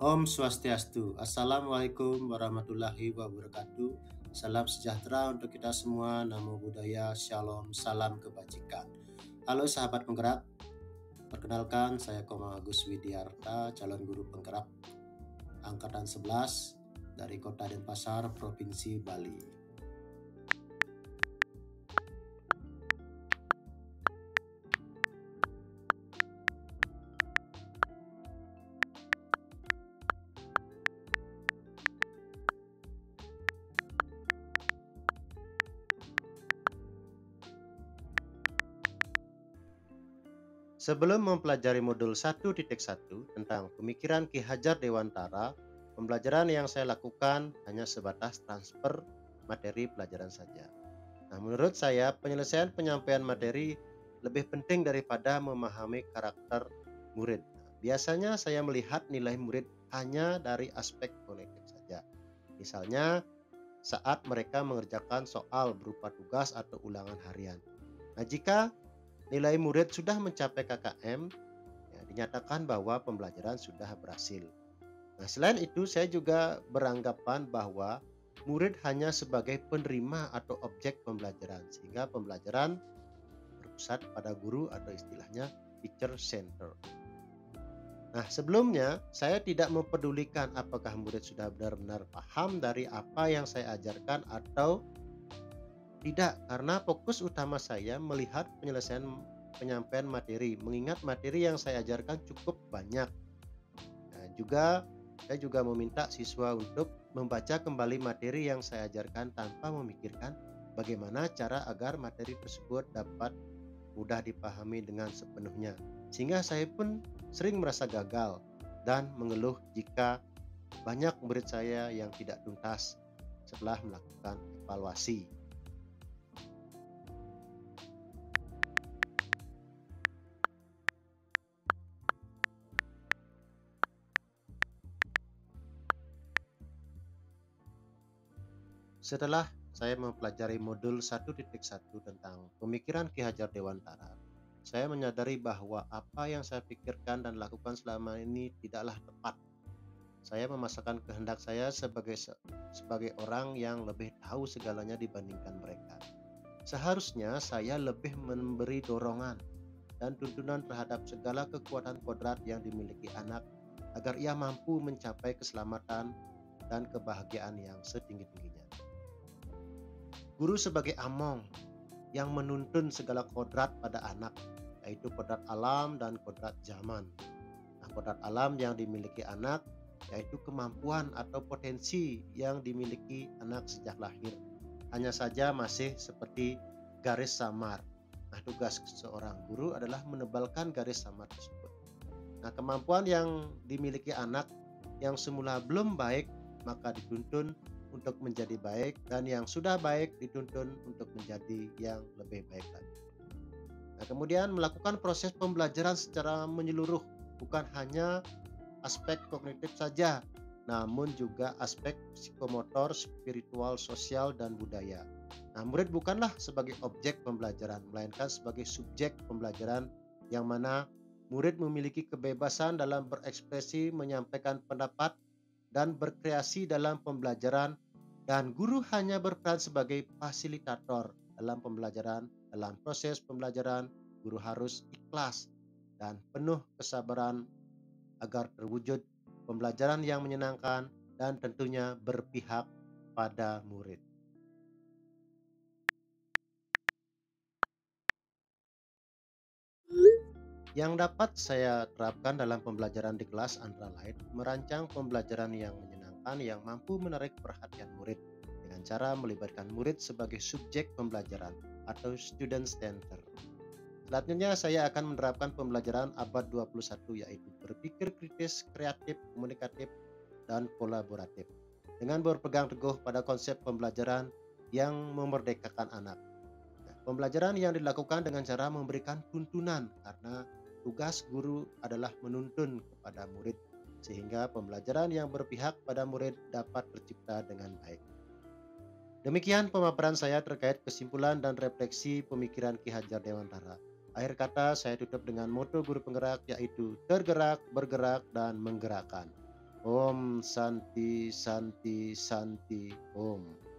Om Swastiastu. Assalamualaikum warahmatullahi wabarakatuh. Salam sejahtera untuk kita semua. Namo Buddhaya, Shalom, salam kebajikan. Halo sahabat penggerak, perkenalkan saya Koma Agus Widiarta, calon guru penggerak Angkatan 11 dari Kota Denpasar, Provinsi Bali. Sebelum mempelajari modul 1.1 tentang pemikiran Ki Hajar Dewantara, pembelajaran yang saya lakukan hanya sebatas transfer materi pelajaran saja. Nah, menurut saya penyelesaian penyampaian materi lebih penting daripada memahami karakter murid. Nah, biasanya saya melihat nilai murid hanya dari aspek kognitif saja. Misalnya saat mereka mengerjakan soal berupa tugas atau ulangan harian. Nah, jika nilai murid sudah mencapai KKM, ya, dinyatakan bahwa pembelajaran sudah berhasil. Nah, selain itu saya juga beranggapan bahwa murid hanya sebagai penerima atau objek pembelajaran, sehingga pembelajaran berpusat pada guru atau istilahnya teacher center. Nah, sebelumnya saya tidak mempedulikan apakah murid sudah benar-benar paham dari apa yang saya ajarkan atau tidak, karena fokus utama saya melihat penyelesaian penyampaian materi, mengingat materi yang saya ajarkan cukup banyak. Nah, saya juga meminta siswa untuk membaca kembali materi yang saya ajarkan tanpa memikirkan bagaimana cara agar materi tersebut dapat mudah dipahami dengan sepenuhnya. Sehingga saya pun sering merasa gagal dan mengeluh jika banyak murid saya yang tidak tuntas setelah melakukan evaluasi. Setelah saya mempelajari modul 1.1 tentang pemikiran Ki Hajar Dewantara, saya menyadari bahwa apa yang saya pikirkan dan lakukan selama ini tidaklah tepat. Saya memasakkan kehendak saya sebagai orang yang lebih tahu segalanya dibandingkan mereka. Seharusnya saya lebih memberi dorongan dan tuntunan terhadap segala kekuatan kodrat yang dimiliki anak agar ia mampu mencapai keselamatan dan kebahagiaan yang setinggi-tingginya. Guru sebagai among yang menuntun segala kodrat pada anak, yaitu kodrat alam dan kodrat zaman. Nah, kodrat alam yang dimiliki anak yaitu kemampuan atau potensi yang dimiliki anak sejak lahir. Hanya saja masih seperti garis samar. Nah, tugas seorang guru adalah menebalkan garis samar tersebut. Nah, kemampuan yang dimiliki anak yang semula belum baik maka dituntun untuk menjadi baik, dan yang sudah baik dituntun untuk menjadi yang lebih baik lagi. Nah, kemudian melakukan proses pembelajaran secara menyeluruh, bukan hanya aspek kognitif saja, namun juga aspek psikomotor, spiritual, sosial, dan budaya. Nah, murid bukanlah sebagai objek pembelajaran, melainkan sebagai subjek pembelajaran, yang mana murid memiliki kebebasan dalam berekspresi, menyampaikan pendapat, dan berkreasi dalam pembelajaran, dan guru hanya berperan sebagai fasilitator dalam pembelajaran. Dalam proses pembelajaran, guru harus ikhlas dan penuh kesabaran agar terwujud pembelajaran yang menyenangkan dan tentunya berpihak pada murid. Yang dapat saya terapkan dalam pembelajaran di kelas antara lain merancang pembelajaran yang menyenangkan yang mampu menarik perhatian murid dengan cara melibatkan murid sebagai subjek pembelajaran atau student center. Selanjutnya saya akan menerapkan pembelajaran abad 21 yaitu berpikir kritis, kreatif, komunikatif, dan kolaboratif dengan berpegang teguh pada konsep pembelajaran yang memerdekakan anak. Nah, pembelajaran yang dilakukan dengan cara memberikan tuntunan, karena tugas guru adalah menuntun kepada murid sehingga pembelajaran yang berpihak pada murid dapat tercipta dengan baik. Demikian pemaparan saya terkait kesimpulan dan refleksi pemikiran Ki Hajar Dewantara. Akhir kata saya tutup dengan moto guru penggerak yaitu tergerak, bergerak, dan menggerakkan. Om Santi Santi Santi Om.